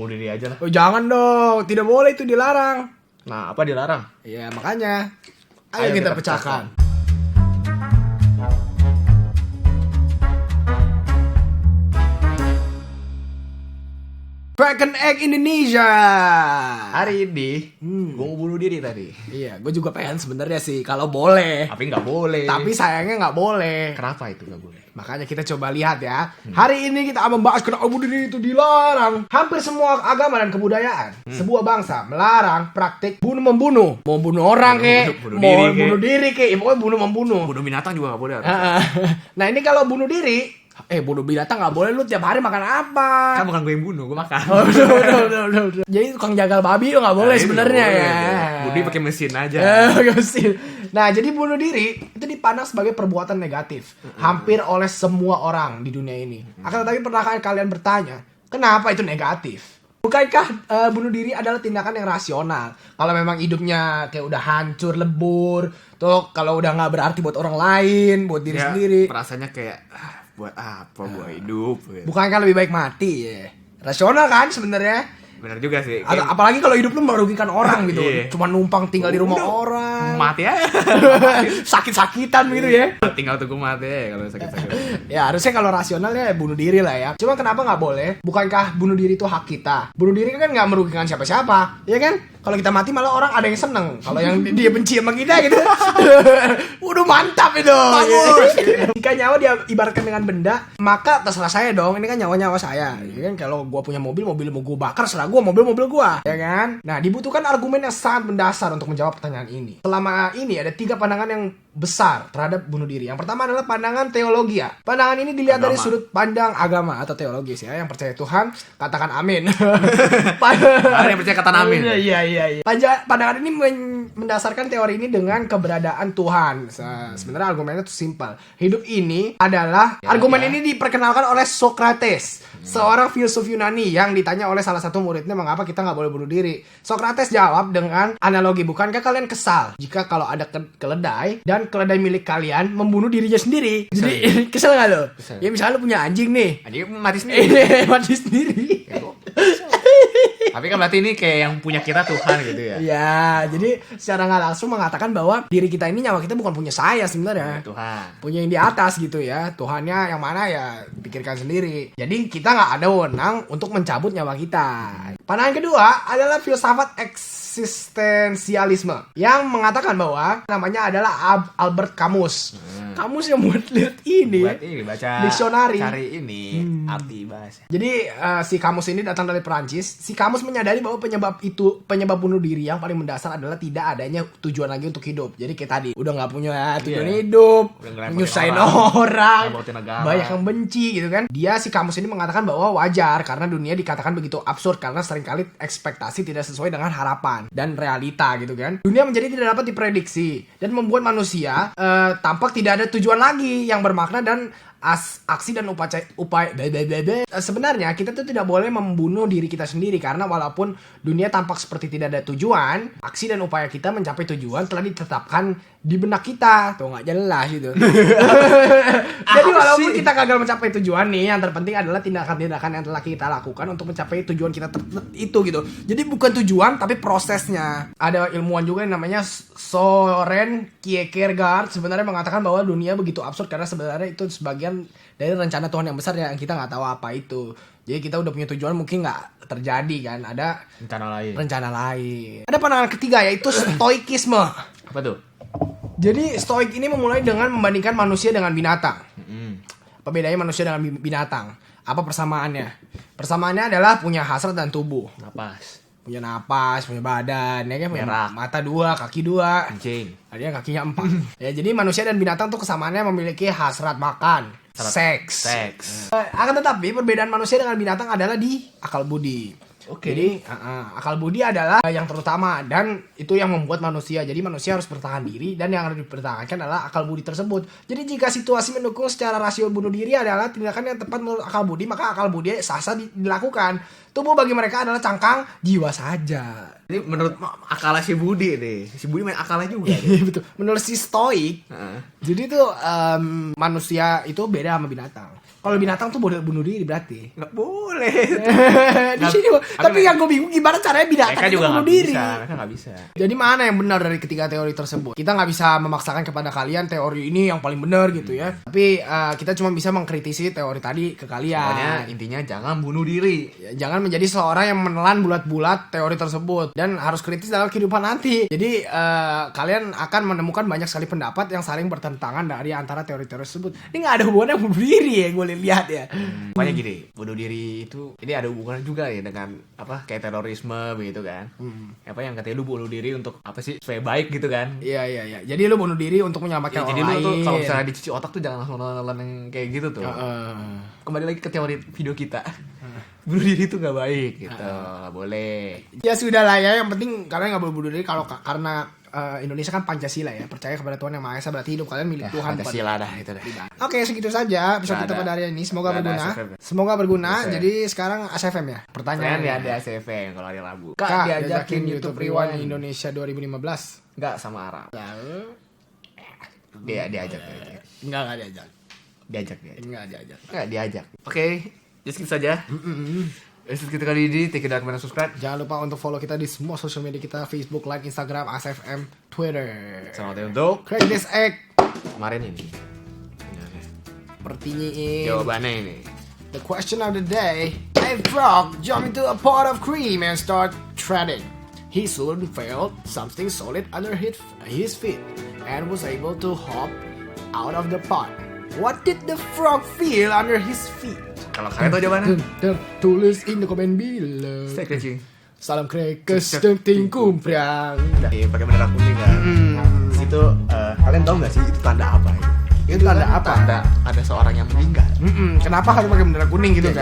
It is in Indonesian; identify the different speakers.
Speaker 1: Bunuh diri aja lah.
Speaker 2: Oh jangan dong, tidak boleh, itu dilarang.
Speaker 1: Nah, apa dilarang?
Speaker 2: Ya makanya, ayo kita pecahkan. Dragon Egg Indonesia.
Speaker 1: Hari ini, gue mau bunuh diri tadi.
Speaker 2: Iya, gue juga pengen sebenarnya sih kalau boleh.
Speaker 1: Tapi nggak boleh.
Speaker 2: Tapi sayangnya nggak boleh.
Speaker 1: Kenapa itu nggak boleh?
Speaker 2: Makanya kita coba lihat ya. Hari ini kita akan membahas kenapa bunuh diri itu dilarang. Hampir semua agama dan kebudayaan sebuah bangsa melarang praktik bunuh-membunuh. Mau bunuh orang kek, mau bunuh diri kek, pokoknya bunuh-membunuh.
Speaker 1: Bunuh binatang juga nggak boleh.
Speaker 2: Nah ini kalau bunuh diri, bunuh binatang nggak boleh, lu tiap hari makan apa?
Speaker 1: Kan bukan gue yang bunuh, gue makan.
Speaker 2: Udah. Jadi tukang jagal babi lu nggak boleh sebenarnya ya.
Speaker 1: Bunuh pakai mesin aja.
Speaker 2: Pakai mesin. Nah, jadi bunuh diri itu dipandang sebagai perbuatan negatif hampir oleh semua orang di dunia ini. Akan tetapi pernahkah kalian bertanya, kenapa itu negatif? Bukankah bunuh diri adalah tindakan yang rasional? Kalau memang hidupnya kayak udah hancur, lebur, tuh kalau udah nggak berarti buat orang lain, buat diri sendiri.
Speaker 1: Rasanya kayak buat apa gua hidup?
Speaker 2: Bukankah lebih baik mati ya? Rasional kan sebenarnya?
Speaker 1: Bener juga sih.
Speaker 2: Apalagi kalau hidup lu merugikan orang gitu.
Speaker 1: Iya.
Speaker 2: Cuma numpang tinggal di rumah orang.
Speaker 1: Mati aja.
Speaker 2: Sakit-sakitan gitu ya.
Speaker 1: Tinggal tunggu mati ya kalau sakit-sakit.
Speaker 2: Ya harusnya kalau rasional ya bunuh diri lah ya. Cuma kenapa nggak boleh? Bukankah bunuh diri itu hak kita? Bunuh diri kan nggak merugikan siapa-siapa, ya kan? Kalau kita mati malah orang ada yang seneng. Kalau yang dia benci sama kita gitu, udah mantap itu. Jika nyawa dia ibaratkan dengan benda, maka terserah saya dong. Ini kan nyawa saya, ya kan? Kalau gue punya mobil mau gue bakar, serah gue, mobil gue, ya kan? Nah, dibutuhkan argumen yang sangat mendasar untuk menjawab pertanyaan ini. Selama ini ada 3 pandangan yang besar terhadap bunuh diri. Yang pertama adalah pandangan teologi. Pandangan ini dilihat dari sudut pandang agama atau teologis ya. Yang percaya Tuhan katakan amin.
Speaker 1: Yang percaya kata amin.
Speaker 2: Iya. Pandangan ini mendasarkan teori ini dengan keberadaan Tuhan. Sebenarnya argumennya itu simpel. Hidup ini adalah argumen ini diperkenalkan oleh Socrates, seorang filsuf Yunani yang ditanya oleh salah satu muridnya mengapa kita nggak boleh bunuh diri. Socrates jawab dengan analogi, bukankah kalian kesal jika kalau ada keledai dan keledai milik kalian membunuh dirinya sendiri? Jadi kesel nggak lo? Ya misalnya lo punya anjing nih,
Speaker 1: Anjing mati sendiri.
Speaker 2: mati sendiri.
Speaker 1: Tapi kan berarti ini kayak yang punya kita Tuhan gitu ya.
Speaker 2: Ya, jadi secara nggak langsung mengatakan bahwa diri kita ini, nyawa kita bukan punya saya sebenarnya.
Speaker 1: Tuhan.
Speaker 2: Punya yang di atas gitu ya. Tuhannya yang mana ya pikirkan sendiri. Jadi kita nggak ada wewenang untuk mencabut nyawa kita. Pandangan kedua adalah filsafat eksistensialisme yang mengatakan bahwa namanya adalah Albert Camus. Camus yang buat lihat ini.
Speaker 1: Buat ini baca
Speaker 2: diksionari.
Speaker 1: Cari ini arti bahasa.
Speaker 2: Jadi si Camus ini datang dari Perancis. Si Camus menyadari bahwa penyebab bunuh diri yang paling mendasar adalah tidak adanya tujuan lagi untuk hidup. Jadi kayak tadi udah nggak punya tujuan hidup, nyusahin orang, banyak yang benci gitu kan. Si Camus ini mengatakan bahwa wajar karena dunia dikatakan begitu absurd karena seringkali ekspektasi tidak sesuai dengan harapan dan realita gitu kan. Dunia menjadi tidak dapat diprediksi dan membuat manusia tampak tidak ada tujuan lagi yang bermakna dan aksi dan upaya sebenarnya kita tuh tidak boleh membunuh diri kita sendiri karena walaupun dunia tampak seperti tidak ada tujuan, aksi dan upaya kita mencapai tujuan telah ditetapkan di benak kita. Tuh nggak jelas gitu. Jadi walaupun kita gagal mencapai tujuan nih, yang terpenting adalah tindakan-tindakan yang telah kita lakukan untuk mencapai tujuan kita itu gitu. Jadi bukan tujuan tapi prosesnya. Ada ilmuwan juga yang namanya Soren Kierkegaard sebenarnya mengatakan bahwa dunia begitu absurd karena sebenarnya itu sebagian dari rencana Tuhan yang besar yang kita nggak tahu apa itu. Jadi kita udah punya tujuan mungkin nggak terjadi kan, ada rencana lain. Ada pandangan ketiga yaitu stoikisme.
Speaker 1: Apa tuh?
Speaker 2: Jadi stoik ini memulai dengan membandingkan manusia dengan binatang. Apa bedanya manusia dengan binatang? Apa persamaannya? Persamaannya adalah punya hasrat dan tubuh. Punya napas, punya badan, ya kan? Punya mata 2, kaki 2.
Speaker 1: Anjing.
Speaker 2: Ada yang kakinya 4. Ya, jadi manusia dan binatang tuh kesamaannya memiliki hasrat makan, seks. Akan tetapi perbedaan manusia dengan binatang adalah di akal budi. Jadi akal budi adalah yang terutama dan itu yang membuat manusia. Jadi manusia harus bertahan diri dan yang harus dipertahankan adalah akal budi tersebut. Jadi jika situasi mendukung secara rasio bunuh diri adalah tindakan yang tepat menurut akal budi, maka akal budi sah-sah dilakukan. Tubuh bagi mereka adalah cangkang jiwa saja.
Speaker 1: Jadi menurut akalnya si Budi nih, si Budi main akalnya juga.
Speaker 2: Betul. Menurut si stoik, jadi tuh manusia itu beda sama binatang. Kalau binatang tuh boleh bunuh diri berarti.
Speaker 1: Nggak boleh.
Speaker 2: Di sini. Tapi yang gue bingung gimana caranya binatang
Speaker 1: Mereka
Speaker 2: itu
Speaker 1: juga
Speaker 2: bunuh
Speaker 1: nggak
Speaker 2: diri.
Speaker 1: bisa. Mereka nggak bisa.
Speaker 2: Jadi mana yang benar dari ketiga teori tersebut? Kita nggak bisa memaksakan kepada kalian teori ini yang paling benar gitu ya. Tapi kita cuma bisa mengkritisi teori tadi ke kalian.
Speaker 1: Pokoknya intinya jangan bunuh diri.
Speaker 2: Ya, jangan menjadi seorang yang menelan bulat-bulat teori tersebut dan harus kritis dalam kehidupan nanti. Jadi kalian akan menemukan banyak sekali pendapat yang saling bertentangan dari antara teori-teori tersebut. Ini nggak ada hubungannya bunuh diri ya, gue lihat ya.
Speaker 1: Pokoknya gini, bunuh diri itu ini ada hubungan juga ya dengan apa kayak terorisme begitu kan. Apa yang katanya lu bunuh diri untuk apa sih supaya baik gitu kan.
Speaker 2: Iya. Jadi lu bunuh diri untuk menyelamatkan
Speaker 1: Jadi
Speaker 2: orang
Speaker 1: lu tuh
Speaker 2: lain.
Speaker 1: kalau misalnya dicuci otak tuh jangan langsung nonton yang kayak gitu tuh. Kembali lagi ke teori video kita. Bunuh diri itu nggak baik gitu, nggak boleh.
Speaker 2: Ya sudah lah ya, yang penting kalian nggak boleh bunuh diri karena Indonesia kan Pancasila ya, percaya kepada Tuhan yang Maha Esa, berarti hidup kalian milik Tuhan.
Speaker 1: Pancasila dah itu dah.
Speaker 2: Oke, segitu saja episode kita pada hari ini. Semoga berguna. Semoga berguna. Jadi sekarang ASFM ya. Pertanyaan
Speaker 1: ya ada ACV kalau hari Rabu.
Speaker 2: Kak diajakin YouTube Rewind Indonesia 2015.
Speaker 1: Enggak sama Arab. Diajak.
Speaker 2: Enggak diajak.
Speaker 1: Enggak diajak. Oke, just gitu saja. Episode kita kali ini, take it down, subscribe.
Speaker 2: Jangan lupa untuk follow kita di semua sosial media kita, Facebook, like, Instagram, ASFM, Twitter.
Speaker 1: Selamat untuk
Speaker 2: Craig this egg.
Speaker 1: kemarin ini.
Speaker 2: Pertanyaan.
Speaker 1: Jawabannya ini.
Speaker 2: The question of the day. A frog jumped into a pot of cream and started treading. He soon felt something solid under his feet and was able to hop out of the pot. What did the frog feel under his feet?
Speaker 1: Kalau kalian tahu jawabannya,
Speaker 2: Tulis in the comment below.
Speaker 1: stay crunchy.
Speaker 2: Salam krekes ting kumprang.
Speaker 1: Iya, pakai bendera kuning kan. Itu kalian tahu nggak sih itu tanda apa?
Speaker 2: Itu tanda apa?
Speaker 1: Tanda ada seorang yang meninggal.
Speaker 2: Kenapa harus pakai bendera kuning gitu kan?